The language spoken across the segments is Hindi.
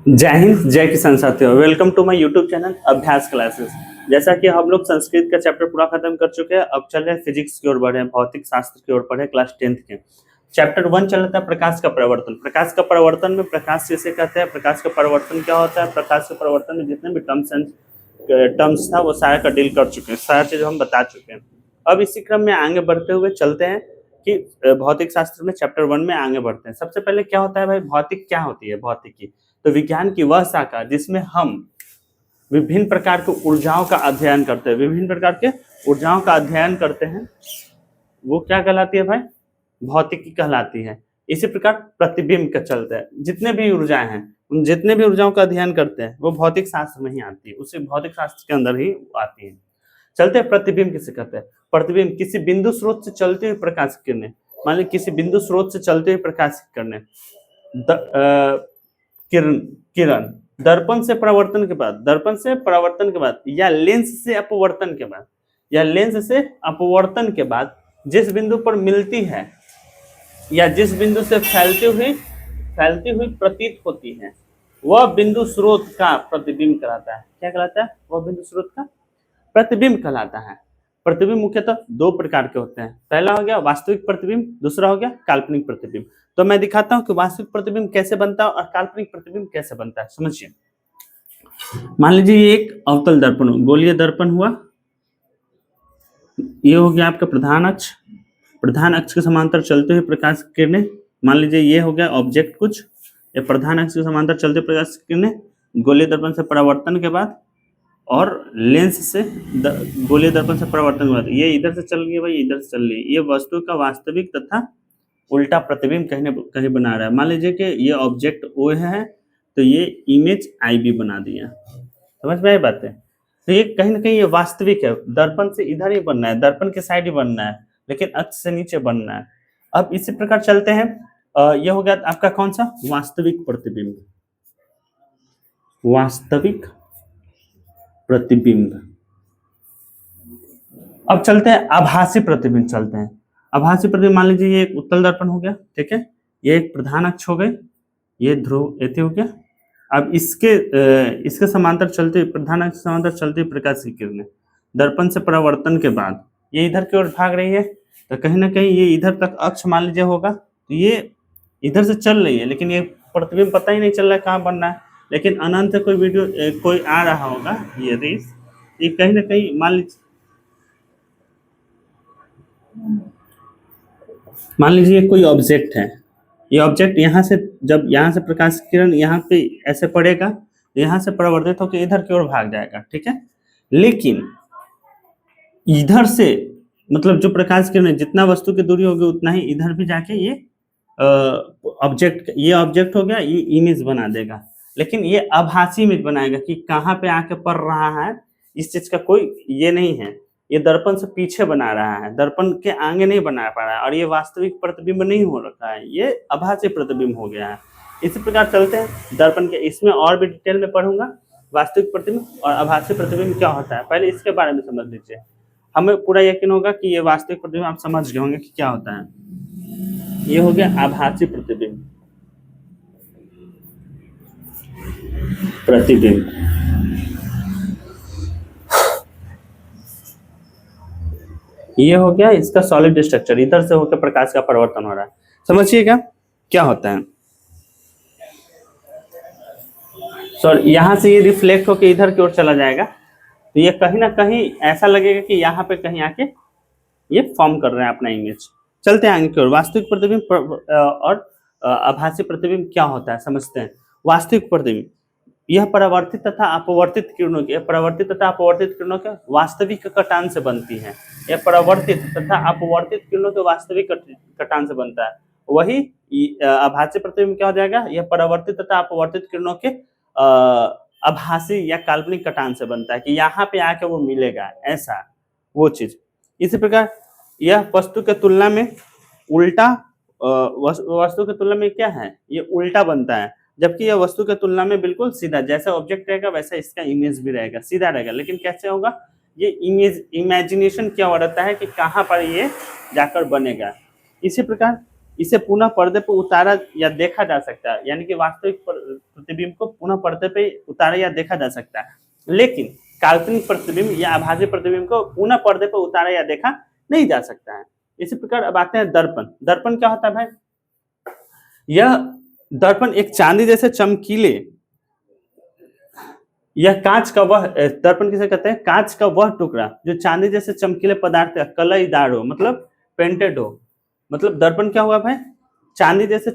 जय हिंद, जय किसान साथियों। Welcome to my YouTube channel Abhyas classes. जैसा कि हम लोग संस्कृत का चैप्टर पूरा खत्म कर चुके हैं, अब चल रहे हैं फिजिक्स की ओर बढ़े, भौतिक शास्त्र की ओर बढ़े, क्लास 10th के। चैप्टर 1 चल रहा था प्रकाश का परिवर्तन। प्रकाश का परिवर्तन में प्रकाश जिसे कहते हैं, प्रकाश का परिवर्तन क्या होता है, प्रकाश के परिवर्तन में जितने भी टर्म्स था वो सारा का डील कर चुके हैं, सारा चीज हम बता चुके हैं। अब इसी क्रम में आगे बढ़ते हुए चलते हैं कि भौतिक शास्त्र में चैप्टर 1 में आगे बढ़ते हैं। सबसे पहले क्या होता है भाई, भौतिक क्या होती है? भौतिकी तो विज्ञान की वह शाखा जिसमें हम विभिन्न प्रकार के ऊर्जाओं का अध्ययन करते हैं, विभिन्न प्रकार के ऊर्जाओं का अध्ययन करते हैं, वो क्या कहलाती है भाई? भौतिकी कहलाती है। इसी प्रकार प्रतिबिंब का चलता है, जितने भी ऊर्जाएं हैं उन जितने भी ऊर्जाओं का अध्ययन करते हैं वो भौतिक शास्त्र में ही आती है, उसे भौतिक शास्त्र के अंदर ही आती है। चलते हैं प्रतिबिंब किसे कहते हैं। प्रतिबिंब किसी बिंदु स्रोत से चलते हुए प्रकाश की किरणें, मान ली किसी बिंदु स्रोत से चलते हुए प्रकाश की किरणें किरण दर्पण से परावर्तन के बाद, दर्पण से परावर्तन के बाद या लेंस से अपवर्तन के बाद, या लेंस से अपवर्तन के बाद जिस बिंदु पर मिलती है या जिस बिंदु से फैलती हुई प्रतीत होती है, वह बिंदु स्रोत का प्रतिबिंब कहलाता है। क्या कहलाता है? वह बिंदु स्रोत का प्रतिबिंब कहलाता है। प्रतिबिंब मुख्यतः दो प्रकार के होते हैं। पहला हो गया वास्तविक प्रतिबिंब, दूसरा हो गया काल्पनिक प्रतिबिंब। तो मैं दिखाता हूं कि वास्तविक प्रतिबिंब कैसे बनता है और काल्पनिक प्रतिबिंब कैसे बनता है, समझिए। मान लीजिए ये एक अवतल दर्पण, गोलीय दर्पण हुआ, ये हो गया आपका प्रधान अक्ष, प्रधान अक्ष के समांतर चलते हुए प्रकाश की किरणें। मान लीजिए ये हो गया ऑब्जेक्ट कुछ, ये प्रधान अक्ष के समांतर चलते प्रकाश की किरणें गोलीय दर्पण से परावर्तन के बाद और लेंस से गोलीय दर्पण से परावर्तन के बाद ये इधर से चल रही है भाई, इधर से चल रही है। ये वस्तु का वास्तविक तथा उल्टा प्रतिबिंब कहीं बना रहा है। मान लीजिए कि ये ऑब्जेक्ट ओ है तो ये इमेज आई बी बना दिया, समझ में आई बात है? तो ये कहीं ना कहीं ये वास्तविक है, दर्पण से इधर ही बनना है, दर्पण के साइड ही बनना है, लेकिन अक्ष से नीचे बनना है। अब इसी प्रकार चलते हैं, ये हो गया आपका कौन सा? वास्तविक प्रतिबिंब, वास्तविक प्रतिबिंब। अब चलते हैं आभासी प्रतिबिंब, चलते हैं आभासी प्रतिबिंब। मान लीजिए ये एक उत्तल दर्पण हो गया, ठीक है, ये एक प्रधान अक्ष हो गई, ये ध्रुव एथी हो गया। अब इसके समांतर चलते, प्रधान अक्ष समांतर चलते प्रकाश की किरणें दर्पण से परावर्तन के बाद ये इधर की ओर भाग रही है, तो कहीं ना कहीं ये इधर तक अक्ष मान लीजिए होगा, तो ये इधर से चल रही है, लेकिन ये प्रतिबिंब पता ही नहीं चल रहा है कहाँ बनना है। लेकिन अनंत कोई वीडियो कोई आ रहा होगा, ये रेस, ये कहीं ना कहीं मान लीजिए कोई ऑब्जेक्ट है, ये ऑब्जेक्ट यहाँ से, जब यहाँ से प्रकाश किरण यहाँ पे ऐसे पड़ेगा, यहाँ से परावर्तित होकर इधर की ओर भाग जाएगा, ठीक है। लेकिन इधर से मतलब जो प्रकाश किरण जितना वस्तु की दूरी होगी उतना ही इधर भी जाके ये ऑब्जेक्ट हो गया, ये इमेज बना देगा। लेकिन ये आभासी इमेज बनाएगा कि कहाँ पे आके पड़ रहा है, इस चीज का कोई ये नहीं है। ये दर्पण से पीछे बना रहा है, दर्पण के आगे नहीं बना पा रहा है, और ये वास्तविक प्रतिबिंब नहीं हो रखा है, ये आभासी प्रतिबिंब हो गया है। इसी प्रकार चलते हैं दर्पण के, इसमें और भी डिटेल में पढ़ूंगा वास्तविक प्रतिबिंब और आभासी प्रतिबिंब क्या होता है। पहले इसके बारे में समझ लीजिए, हमें पूरा यकीन होगा कि ये वास्तविक प्रतिबिंब आप समझ गए होंगे कि क्या होता है। ये हो गया आभासी प्रतिबिंब, ये हो गया इसका सॉलिड स्ट्रक्चर, इधर से होकर प्रकाश का परिवर्तन हो रहा है। समझिएगा क्या होता है। सॉरी, यहाँ से ये रिफ्लेक्ट होकर इधर की ओर चला जाएगा, तो ये कहीं ना कहीं ऐसा लगेगा कि यहाँ पे कहीं आके ये फॉर्म कर रहे हैं अपना इमेज। चलते हैं आगे की ओर। वास्तविक प्रतिबिंब और आभासी प्रतिबिंब क्या होता है समझते हैं। वास्तविक प्रतिबिंब यह परावर्तित तथा अपवर्तित किरणों के वास्तविक कटान से बनती है। यह परावर्तित तथा अपवर्तित किरणों के वास्तविक कटान से बनता है। वही आभासी प्रतिबिंब क्या हो जाएगा? यह परावर्तित तथा अपवर्तित किरणों के आभासी या काल्पनिक कटान से बनता है, कि यहाँ पे आके वो मिलेगा, ऐसा वो चीज। इसी प्रकार यह वस्तु के तुलना में उल्टा, वस्तु के तुलना में क्या है, ये उल्टा बनता है, जबकि यह वस्तु के तुलना में बिल्कुल सीधा, जैसा ऑब्जेक्ट रहेगा वैसा इसका इमेज भी रहेगा, सीधा रहेगा। लेकिन कैसे होगा? ये इमेजिनेशन क्या हो रहता है कि कहाँ पर ये जाकर बनेगा। इसी प्रकार इसे पुनः पर्दे पर उतारा या देखा जा सकता है, यानी कि वास्तविक प्रतिबिंब को पुनः पर्दे पे उतारा या देखा जा सकता है, लेकिन काल्पनिक प्रतिबिंब या आभासी प्रतिबिंब को पुनः पर्दे पर उतारा या देखा नहीं जा सकता है। इसी प्रकार अब आते हैं दर्पण। दर्पण क्या होता है भाई? यह दर्पण एक चांदी जैसे चमकीले, यह कांच का वह दर्पण किसे कहते हैं? कांच का वह टुकड़ा जो चांदी जैसे चमकीले पदार्थ का कलईदार हो, मतलब पेंटेड हो। मतलब दर्पण क्या हुआ भाई? चांदी जैसे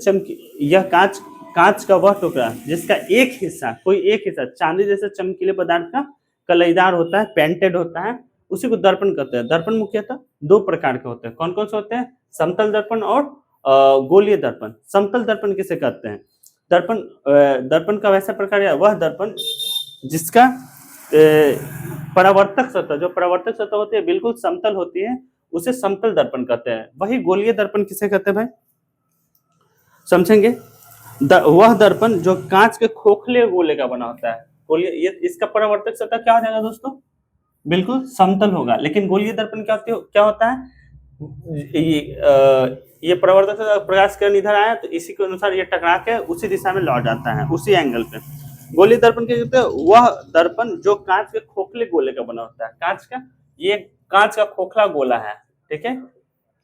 यह कांच का वह टुकड़ा जिसका एक हिस्सा, कोई एक हिस्सा चांदी जैसे चमकीले पदार्थ का कलईदार होता है, पेंटेड होता है, उसी को दर्पण कहते हैं। दर्पण मुख्यतः दो प्रकार के होते हैं। कौन कौन से होते हैं? समतल दर्पण और गोलीय दर्पण। समतल दर्पण किसे कहते हैं? दर्पण का वैसा प्रकार है वह दर्पण जिसका परावर्तक सतह, जो परावर्तक सतह होती है बिल्कुल समतल होती है, उसे समतल दर्पण कहते हैं। वही गोलीय दर्पण किसे कहते हैं भाई? समझेंगे। वह दर्पण जो कांच के खोखले गोले का बना होता है। गोलीय, ये इसका परावर्तक सतह क्या हो जाएगा दोस्तों? बिल्कुल समतल होगा। लेकिन गोलीय दर्पण क्या होता है? ये परावर्तक सतह प्रकाश किरण इधर आया तो इसी के अनुसार ये टकरा के उसी दिशा में लौट जाता है, उसी एंगल पे। गोलीय दर्पण क्या कहते हैं? वह दर्पण जो कांच के खोखले गोले का बना होता है। ये कांच का खोखला गोला है, ठीक है,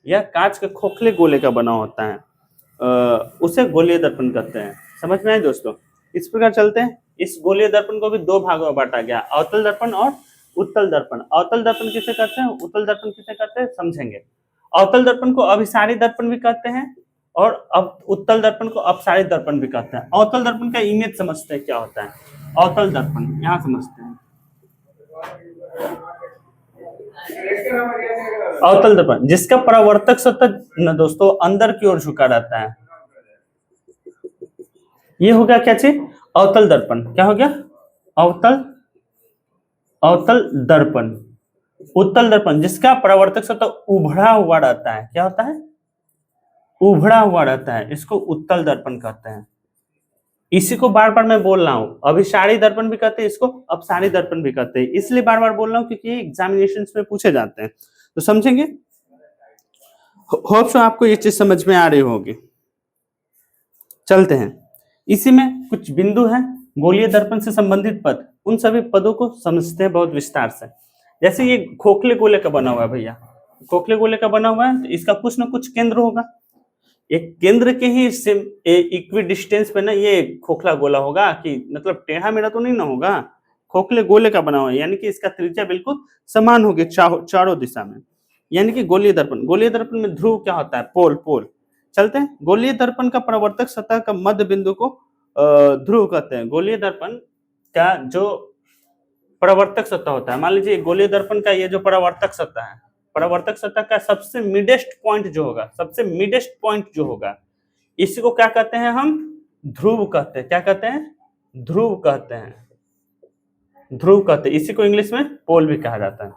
यह कांच के खोखले गोले का बना होता है, उसे गोलीय दर्पण कहते हैं। समझ में आए दोस्तों? इस प्रकार चलते हैं। इस गोलीय दर्पण को भी दो भागों में बांटा गया, अवतल दर्पण और उत्तल दर्पण। अवतल दर्पण किसे कहते हैं? उत्तल दर्पण किसे कहते हैं? समझेंगे। अवतल दर्पण को अभिसारी दर्पण भी कहते हैं और अब उत्तल दर्पण को अपसारी दर्पण भी कहते हैं। अवतल दर्पण का इमेज समझते हैं क्या होता है। अवतल दर्पण यहाँ समझते हैं। अवतल दर्पण जिसका परावर्तक सतह न दोस्तों अंदर की ओर झुका रहता है, ये हो गया क्या चीज? अवतल दर्पण। क्या हो गया? अवतल दर्पण। उत्तल दर्पण जिसका परावर्तक सतह उभड़ा हुआ रहता है, क्या होता है? उभड़ा हुआ रहता है, इसको उत्तल दर्पण कहते हैं। इसी को बार बार मैं बोल रहा हूं, अभिसारी दर्पण भी कहते हैं, इसको अपसारी दर्पण भी कहते हैं। इसलिए बार बार बोल रहा हूं क्योंकि एग्जामिनेशन में पूछे जाते हैं, तो समझेंगे। होप सो आपको ये चीज समझ में आ रही होगी। चलते हैं। इसी में कुछ बिंदु हैं गोलीय दर्पण से संबंधित पद, उन सभी पदों को समझते हैं बहुत विस्तार से। जैसे ये खोखले गोले का बना हुआ है भैया, खोखले गोले का बना हुआ है तो इसका कुछ ना कुछ केंद्र होगा। एक केंद्र के ही इक्वी डिस्टेंस पे ना ये खोखला गोला होगा, कि मतलब टेढ़ा मेढ़ा तो नहीं ना होगा, खोखले गोले का बना हुआ है, यानी कि इसका त्रिज्या बिल्कुल समान होगी चारों दिशा में, यानी कि गोलीय दर्पण। गोलीय दर्पण में ध्रुव क्या होता है? पोल। चलते हैं। गोलीय दर्पण का परावर्तक सतह का मध्य बिंदु को ध्रुव कहते हैं। गोलीय दर्पण का जो परावर्तक सतह होता है, मान लीजिए गोलीय दर्पण का ये जो परावर्तक सतह है, परावर्तक सतह का सबसे मिडेस्ट पॉइंट जो होगा, इसी को क्या कहते हैं? हम ध्रुव कहते हैं। क्या कहते हैं? ध्रुव कहते हैं। इसी को इंग्लिश में पोल भी कहा जाता है।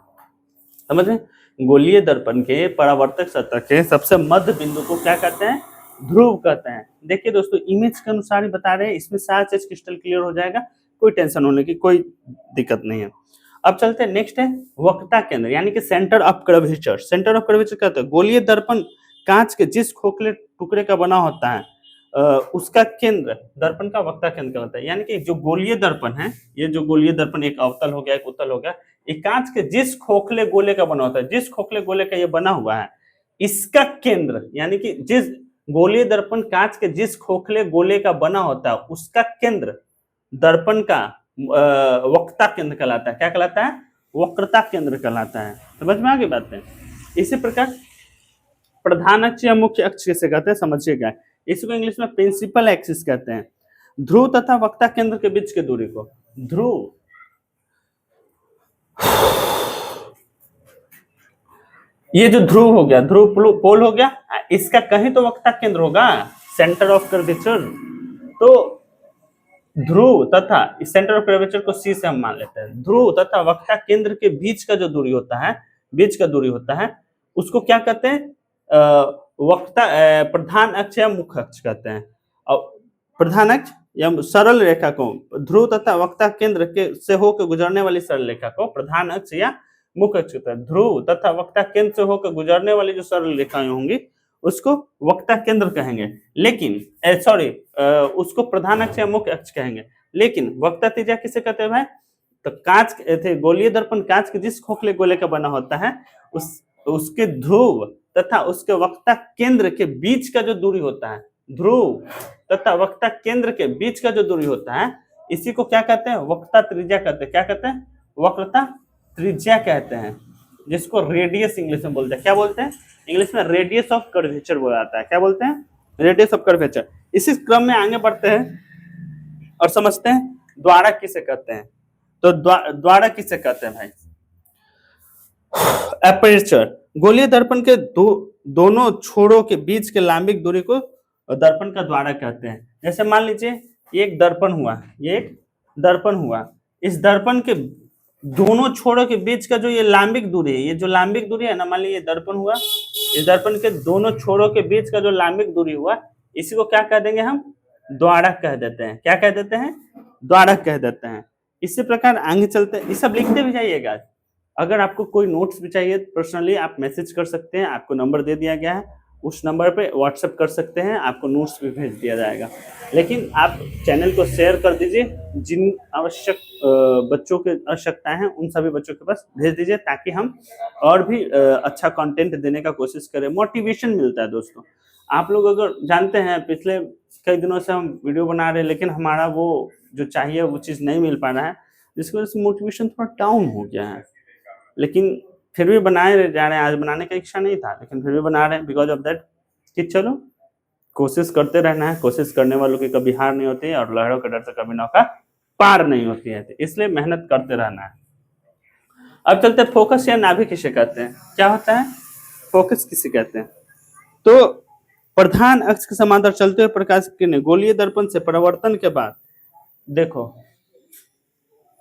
समझ में? गोलीय दर्पण के परावर्तक सतह के सबसे मध्य बिंदु को क्या कहते हैं? ध्रुव कहते हैं। देखिए दोस्तों, इमेज के अनुसार ही बता रहे हैं, इसमें सारा चीज क्रिस्टल क्लियर हो जाएगा, कोई टेंशन होने की कोई दिक्कत नहीं है। अब चलते हैं, नेक्स्ट है वक्रता केंद्र, यानी कि centre of curvature. Centre of curvature कहते हैं गोलीय दर्पण कांच के जिस खोखले टुकड़े का बना होता है उसका केंद्र दर्पण का वक्रता केंद्र कहलाता है। यानी कि जो गोलीय दर्पण है, ये जो गोलीय दर्पण एक अवतल हो गया, एक उत्तल हो गया, ये कांच के जिस खोखले गोले का बना होता है, जिस खोखले गोले का ये बना हुआ है, इसका केंद्र, यानी कि जिस गोलीय दर्पण कांच के जिस खोखले गोले का बना होता है उसका केंद्र दर्पण का वक्रता केंद्र कहलाता है। क्या कहलाता है? वक्रता केंद्र कहलाता है। समझ में आ गई बात है? इसी प्रकार प्रधान अक्ष या मुख्य अक्ष किसे कहते हैं? समझिएगा, इसको इंग्लिश में प्रिंसिपल एक्सिस कहते हैं। ध्रुव तथा वक्रता केंद्र के बीच की दूरी को ध्रुव, ये जो ध्रुव हो गया, ध्रुव पोल हो गया, इसका कहीं तो वक्रता केंद्र होगा, सेंटर ऑफ कर्वेचर। तो ध्रुव तथा इस सेंटर ऑफ कर्वेचर को सी से हम मान लेते हैं। ध्रुव तथा वक्रता केंद्र के बीच का जो दूरी होता है, उसको क्या कहते हैं? वक्रता प्रधान अक्ष या मुख्य अक्ष कहते हैं। और प्रधान अक्ष या सरल रेखा को, ध्रुव तथा वक्रता केंद्र के से होकर गुजरने वाली सरल रेखा को प्रधान अक्ष या मुख्य अक्ष कहते हैं। ध्रुव तथा वक्रता केंद्र से होकर गुजरने वाली जो सरल रेखाएं होंगी उसको वक्ता केंद्र कहेंगे, लेकिन सॉरी उसको प्रधान अक्ष या मुख्य अक्ष कहेंगे। लेकिन वक्ता त्रिज्या किसे कहते हैं भाई? तो कांच थे गोलीय दर्पण कांच के जिस खोखले गोले का बना होता है उसके ध्रुव तथा उसके वक्ता केंद्र के बीच का जो दूरी होता है, ध्रुव तथा वक्ता केंद्र के बीच का जो दूरी होता है, इसी को क्या कहते हैं? वक्ता त्रिज्या कहते हैं। क्या कहते हैं? वक्रता त्रिज्या कहते हैं, जिसको रेडियस इंग्लिश में बोलते हैं। क्या बोलते हैं इंग्लिश में? रेडियस ऑफ कर्वेचर बोला जाता है। क्या बोलते हैं? Radius of curvature. इसी क्रम में आगे बढ़ते हैं और समझते हैं द्वारक किसे कहते हैं। तो द्वारक किसे कहते हैं भाई? एपर्चर, गोलीय दर्पण के दोनों छोरों के बीच के लंबिक दूरी को दर्पण का द्वारक कहते हैं। जैसे मान लीजिए ये एक दर्पण हुआ, ये एक दर्पण हुआ, इस दर्पण के दोनों छोरों के बीच का जो ये लंबिक दूरी है, ये जो लंबिक दूरी है ना, मान लीजिए दर्पण हुआ, इस दर्पण के दोनों छोरों के बीच का जो लंबिक दूरी हुआ, इसी को क्या कह देंगे हम? द्वारक कह देते हैं। क्या कह देते हैं? द्वारक कह देते हैं। इसी प्रकार आगे चलते हैं। ये सब लिखते भी जाइएगा। अगर आपको कोई नोट्स भी चाहिए पर्सनली आप मैसेज कर सकते हैं, आपको नंबर दे दिया गया है, उस नंबर पे व्हाट्सएप कर सकते हैं, आपको नोट्स भी भेज दिया जाएगा। लेकिन आप चैनल को शेयर कर दीजिए, जिन आवश्यक बच्चों की आवश्यकता है उन सभी बच्चों के पास भेज दीजिए, ताकि हम और भी अच्छा कंटेंट देने का कोशिश करें। मोटिवेशन मिलता है दोस्तों। आप लोग अगर जानते हैं पिछले कई दिनों से हम वीडियो बना रहे हैं, लेकिन हमारा वो जो चाहिए वो चीज़ नहीं मिल पा रहा है, जिसकी वजह से मोटिवेशन थोड़ा डाउन हो गया है। लेकिन फिर भी बनाए जा रहे हैं। आज बनाने का इच्छा नहीं था, लेकिन फिर भी बना रहे हैं बिकॉज ऑफ दैट कि चलो कोशिश करते रहना है। कोशिश करने वालों की कभी हार नहीं होती है, और लहरों के डर से कभी नौका पार नहीं होती है, इसलिए मेहनत करते रहना है। अब चलते हैं फोकस या नाभि किसे कहते हैं। क्या होता है फोकस किसे कहते हैं? तो प्रधान अक्ष के समांतर चलते हुए प्रकाश की किरणें गोलीय दर्पण से परावर्तन के बाद, देखो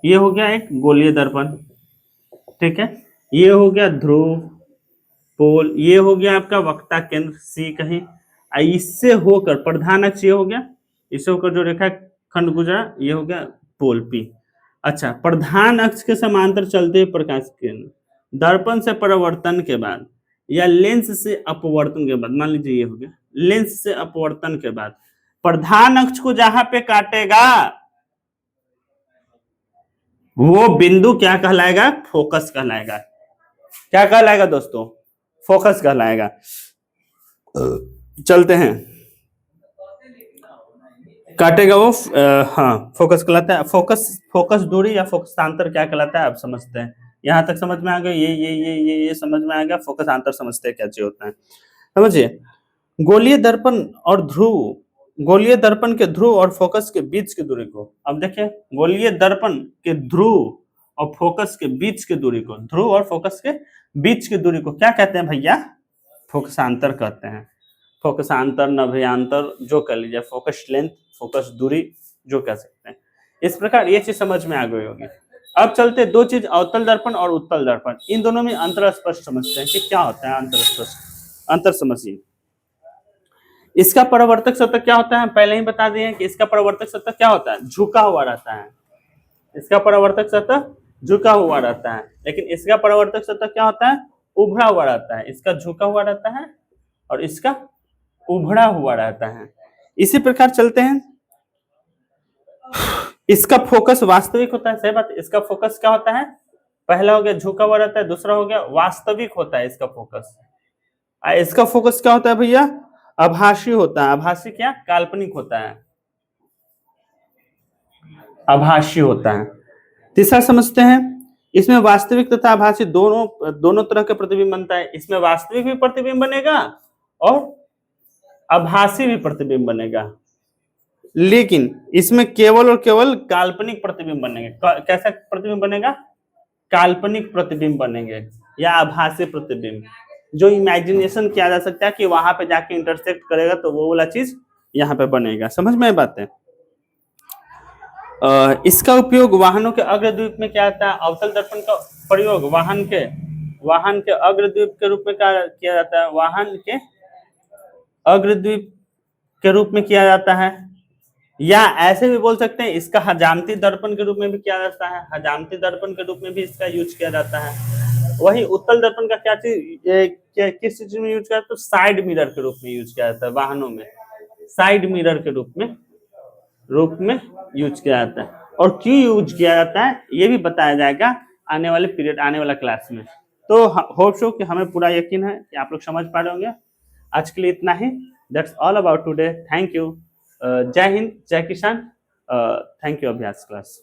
ये हो गया एक गोलीय दर्पण, ठीक है, ये हो गया ध्रुव पोल, ये हो गया आपका वक्ता केंद्र सी कहीं, इससे होकर प्रधान अक्ष ये हो गया, इससे होकर जो रेखा खंड गुजरा ये हो गया पोल पी। अच्छा, प्रधान अक्ष के समांतर चलते हुए प्रकाश किरण दर्पण से परावर्तन के बाद या लेंस से अपवर्तन के बाद, मान लीजिए ये हो गया लेंस से अपवर्तन के बाद, प्रधान अक्ष को जहां पे काटेगा वो बिंदु क्या कहलाएगा? फोकस कहलाएगा। क्या कहलाएगा दोस्तों? फोकस कहलाएगा। चलते हैं, काटेगा वो हाँ फोकस कहलाता है। फोकस दूरी या फोकसांतर क्या कहलाता है आप समझते हैं। यहाँ तक समझ में आ गया? ये समझ में आ गया। फोकसांतर समझते हैं क्या चीज होता है, समझिए। गोलीय दर्पण और ध्रुव, गोलीय दर्पण के ध्रुव और फोकस के बीच की दूरी को, अब देखिए गोलीय दर्पण के ध्रुव और फोकस के बीच की दूरी को, ध्रुव और फोकस के बीच की दूरी को क्या कहते हैं भैया? फोकसांतर कहते हैं। फोकसांतर, नभ्यांतर जो कर लीजिए, फोकस लेंथ, फोकस दूरी जो कह सकते हैं। इस प्रकार ये चीज समझ में आ गई होगी। अब चलते दो चीज, अवतल दर्पण और उत्तल दर्पण, इन दोनों में अंतर स्पष्ट समझते हैं कि क्या होता है अंतर स्पष्ट। अंतर समझिए। इसका परावर्तक सतह क्या होता है? पहले ही बता दिए कि इसका परावर्तक सतह क्या होता है? झुका हुआ रहता है। इसका परावर्तक सतह झुका हुआ रहता है, लेकिन इसका परावर्तक सतह क्या होता है? उभरा हुआ रहता है। इसका झुका हुआ रहता है और इसका उभरा हुआ रहता है। इसी प्रकार चलते हैं, इसका फोकस वास्तविक होता है। सही बात है। इसका फोकस क्या होता है? पहला हो गया झुका हुआ रहता है, दूसरा हो गया वास्तविक होता है इसका फोकस। इसका फोकस क्या होता है भैया? आभासी होता है। आभासी क्या? काल्पनिक होता है, आभासी होता है। तीसरा समझते हैं, इसमें वास्तविक तथा आभासी दोनों तरह का प्रतिबिंब बनता है। इसमें वास्तविक भी प्रतिबिंब बनेगा और आभासी भी प्रतिबिंब बनेगा, लेकिन इसमें केवल और केवल काल्पनिक प्रतिबिंब बनेंगे। कैसा प्रतिबिंब बनेगा? काल्पनिक प्रतिबिंब बनेंगे या आभासी प्रतिबिंब, जो इमेजिनेशन किया जा सकता है कि वहां पे जाके इंटरसेक्ट करेगा, तो वो वाला चीज यहाँ पे बनेगा। समझ में बात है? इसका उपयोग वाहनों के अग्रद्वीप में क्या जाता है? अवतल दर्पण का प्रयोग वाहन के अग्रद्वीप के रूप में किया जाता है। वाहन के अग्रद्वीप के रूप में किया जाता है, या ऐसे भी बोल सकते हैं इसका हजामती दर्पण के रूप में भी किया जाता है। हजामती दर्पण के रूप में भी इसका यूज किया जाता है। वही उत्तल दर्पण का क्या चीज किस चीज में यूज किया जाता है? तो साइड मिरर के रूप में यूज किया जाता है वाहनों में, साइड मिरर के रूप में यूज किया जाता है। और क्यों यूज किया जाता है ये भी बताया जाएगा आने वाले पीरियड, आने वाला क्लास में। तो होप सो कि हमें पूरा यकीन है कि आप लोग समझ पा रहे होंगे। आज के लिए इतना ही। That's all about today. Thank you. जय हिंद, जय किसान। Thank you Abhyas class.